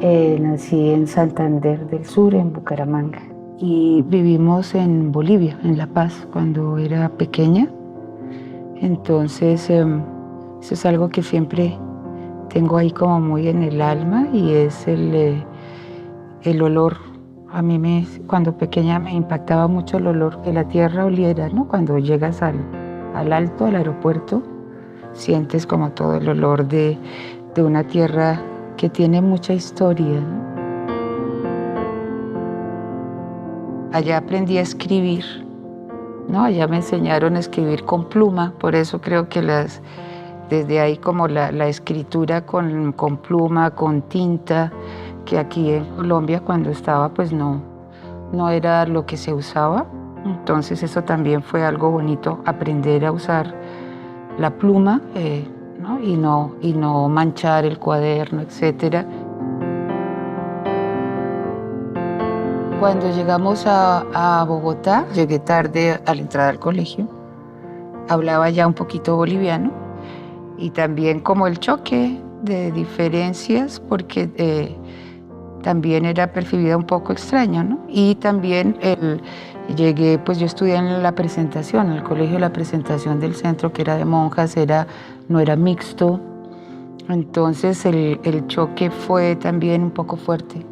Nací en Santander del Sur, en Bucaramanga. Y vivimos en Bolivia, en La Paz, cuando era pequeña. Entonces, eso es algo que siempre tengo ahí como muy en el alma y es el olor. Cuando pequeña me impactaba mucho el olor que la tierra oliera, ¿no? Cuando llegas al alto, al aeropuerto, sientes como todo el olor de una tierra que tiene mucha historia, ¿no? Allá aprendí a escribir, ¿no? Allá me enseñaron a escribir con pluma, por eso creo que desde ahí como la escritura con pluma, con tinta, que aquí en Colombia cuando estaba pues no era lo que se usaba. Entonces eso también fue algo bonito, aprender a usar la pluma, ¿no? Y no manchar el cuaderno, etcétera. Cuando llegamos a Bogotá, llegué tarde a la entrada al colegio, hablaba ya un poquito boliviano y también como el choque de diferencias porque también era percibida un poco extraño, ¿no? Y también llegué, pues yo estudié en la presentación, en el colegio de la presentación del centro, que era de monjas, no era mixto, entonces el choque fue también un poco fuerte.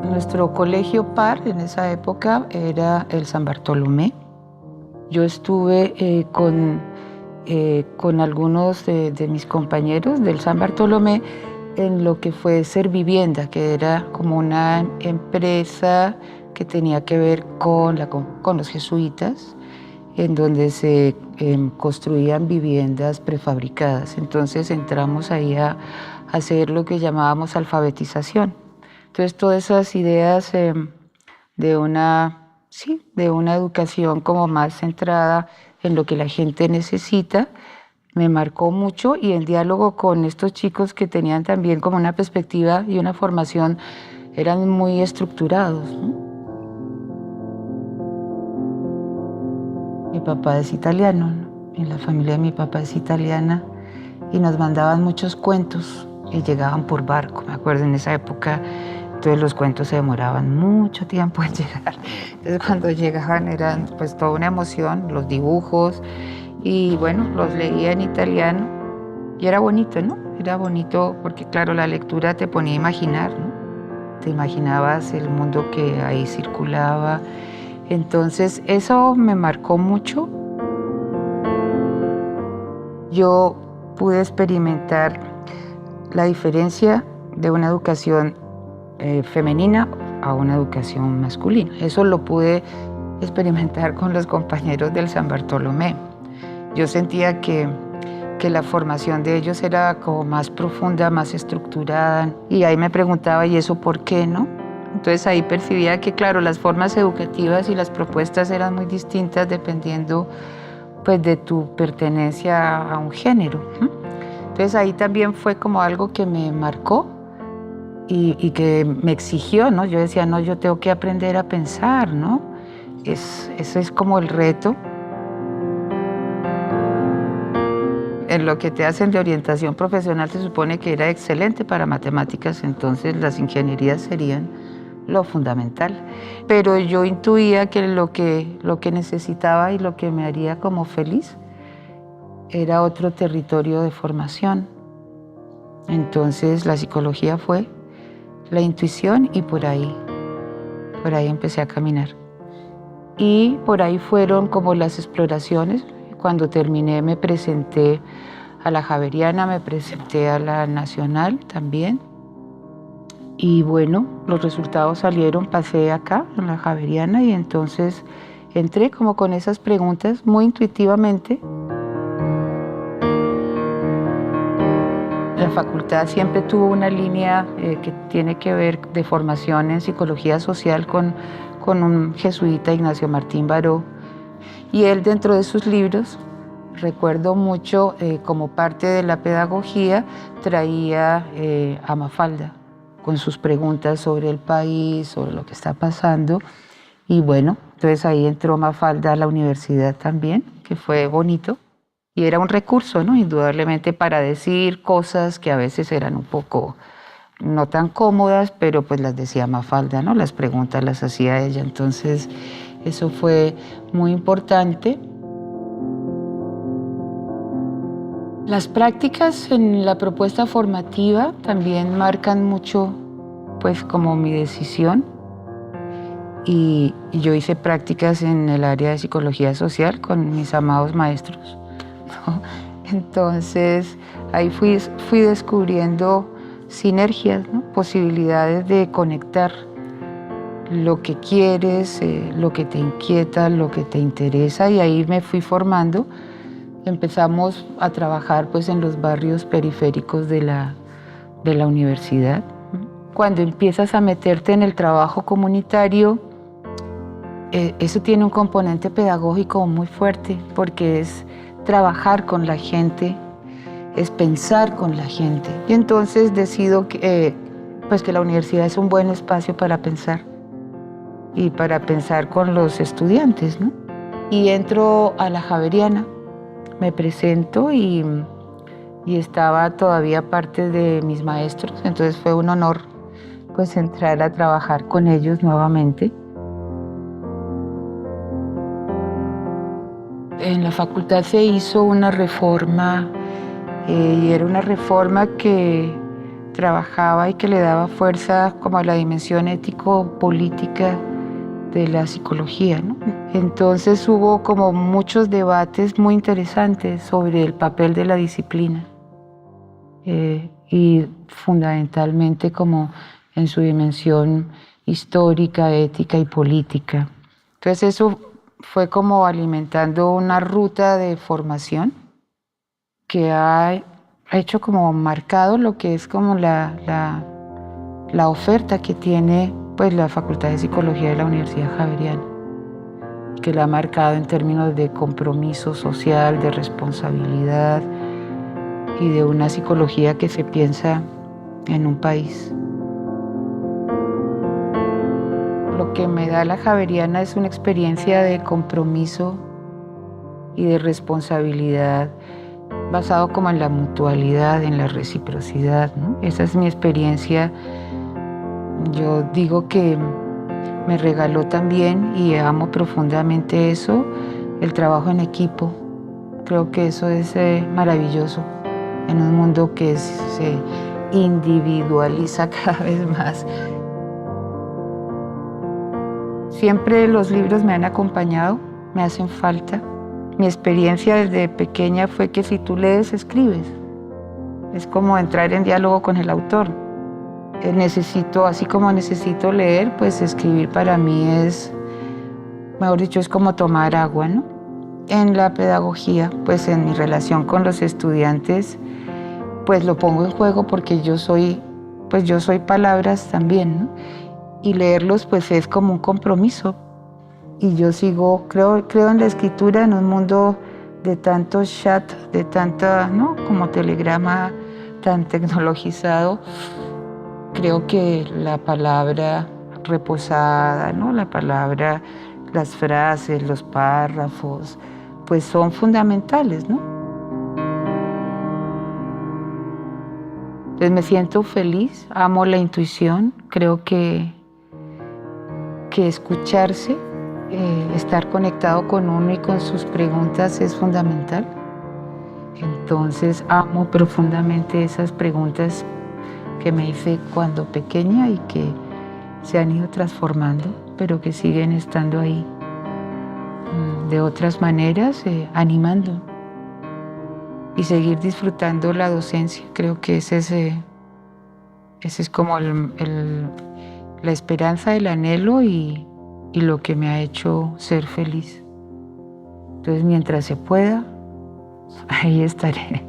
Nuestro colegio par en esa época era el San Bartolomé. Yo estuve con algunos de mis compañeros del San Bartolomé en lo que fue Servivienda, que era como una empresa que tenía que ver con los jesuitas, en donde se construían viviendas prefabricadas. Entonces entramos ahí a hacer lo que llamábamos alfabetización. Entonces todas esas ideas de una educación como más centrada en lo que la gente necesita, me marcó mucho y el diálogo con estos chicos que tenían también como una perspectiva y una formación, eran muy estructurados, ¿no? Mi papá es italiano, ¿no? Y la familia de mi papá es italiana y nos mandaban muchos cuentos y llegaban por barco, me acuerdo en esa época. Entonces los cuentos se demoraban mucho tiempo en llegar. Entonces cuando llegaban eran pues toda una emoción, los dibujos y bueno, los leía en italiano y era bonito, ¿no? Era bonito porque claro, la lectura te ponía a imaginar, ¿no? Te imaginabas el mundo que ahí circulaba. Entonces eso me marcó mucho. Yo pude experimentar la diferencia de una educación femenina a una educación masculina. Eso lo pude experimentar con los compañeros del San Bartolomé. Yo sentía que la formación de ellos era como más profunda, más estructurada, y ahí me preguntaba, ¿y eso por qué, no? Entonces ahí percibía que, claro, las formas educativas y las propuestas eran muy distintas dependiendo pues de tu pertenencia a un género. Entonces ahí también fue como algo que me marcó y que me exigió, ¿no? Yo decía, no, yo tengo que aprender a pensar, ¿no? Eso es como el reto. En lo que te hacen de orientación profesional se supone que era excelente para matemáticas, entonces las ingenierías serían lo fundamental. Pero yo intuía que lo que necesitaba y lo que me haría como feliz era otro territorio de formación. Entonces la psicología fue la intuición y por ahí empecé a caminar. Y por ahí fueron como las exploraciones. Cuando terminé me presenté a la Javeriana, me presenté a la Nacional también. Y bueno, los resultados salieron, pasé acá en la Javeriana y entonces entré como con esas preguntas muy intuitivamente. La facultad siempre tuvo una línea que tiene que ver de formación en psicología social con un jesuita, Ignacio Martín Baró, y él dentro de sus libros, recuerdo mucho como parte de la pedagogía, traía a Mafalda con sus preguntas sobre el país, sobre lo que está pasando, y bueno, entonces ahí entró Mafalda a la universidad también, que fue bonito. Y era un recurso, ¿no? Indudablemente para decir cosas que a veces eran un poco no tan cómodas, pero pues las decía Mafalda, ¿no? Las preguntas las hacía ella. Entonces, eso fue muy importante. Las prácticas en la propuesta formativa también marcan mucho, pues, como mi decisión. Y yo hice prácticas en el área de psicología social con mis amados maestros, ¿no? Entonces, ahí fui descubriendo sinergias, ¿no? Posibilidades de conectar lo que quieres, lo que te inquieta, lo que te interesa, y ahí me fui formando. Empezamos a trabajar pues en los barrios periféricos de la universidad. Cuando empiezas a meterte en el trabajo comunitario, eso tiene un componente pedagógico muy fuerte, porque es trabajar con la gente, es pensar con la gente. Y entonces decido pues que la universidad es un buen espacio para pensar, y para pensar con los estudiantes, ¿no? Y entro a la Javeriana, me presento y estaba todavía parte de mis maestros, entonces fue un honor pues entrar a trabajar con ellos nuevamente. En la facultad se hizo una reforma y era una reforma que trabajaba y que le daba fuerza como a la dimensión ético-política de la psicología, ¿no? Entonces hubo como muchos debates muy interesantes sobre el papel de la disciplina y fundamentalmente como en su dimensión histórica, ética y política. Entonces eso fue como alimentando una ruta de formación que ha hecho como marcado lo que es como la oferta que tiene pues la Facultad de Psicología de la Universidad Javeriana, que la ha marcado en términos de compromiso social, de responsabilidad y de una psicología que se piensa en un país. Lo que me da la Javeriana es una experiencia de compromiso y de responsabilidad basado como en la mutualidad, en la reciprocidad, ¿no? Esa es mi experiencia. Yo digo que me regaló también, y amo profundamente eso, el trabajo en equipo. Creo que eso es maravilloso en un mundo que se individualiza cada vez más. Siempre los libros me han acompañado, me hacen falta. Mi experiencia desde pequeña fue que si tú lees, escribes. Es como entrar en diálogo con el autor. Así como necesito leer, pues escribir para mí es, mejor dicho, es como tomar agua, ¿no? En la pedagogía, pues en mi relación con los estudiantes, pues lo pongo en juego porque yo soy palabras también, ¿no? Y leerlos pues es como un compromiso. Y yo creo en la escritura en un mundo de tanto chat, de tanta, ¿no? Como telegrama tan tecnologizado. Creo que la palabra reposada, ¿no? La palabra, las frases, los párrafos, pues son fundamentales, ¿no? Entonces me siento feliz, amo la intuición, creo que escucharse, estar conectado con uno y con sus preguntas es fundamental. Entonces amo profundamente esas preguntas que me hice cuando pequeña y que se han ido transformando, pero que siguen estando ahí de otras maneras, animando y seguir disfrutando la docencia. Creo que ese es como la esperanza, el anhelo y lo que me ha hecho ser feliz. Entonces, mientras se pueda, ahí estaré.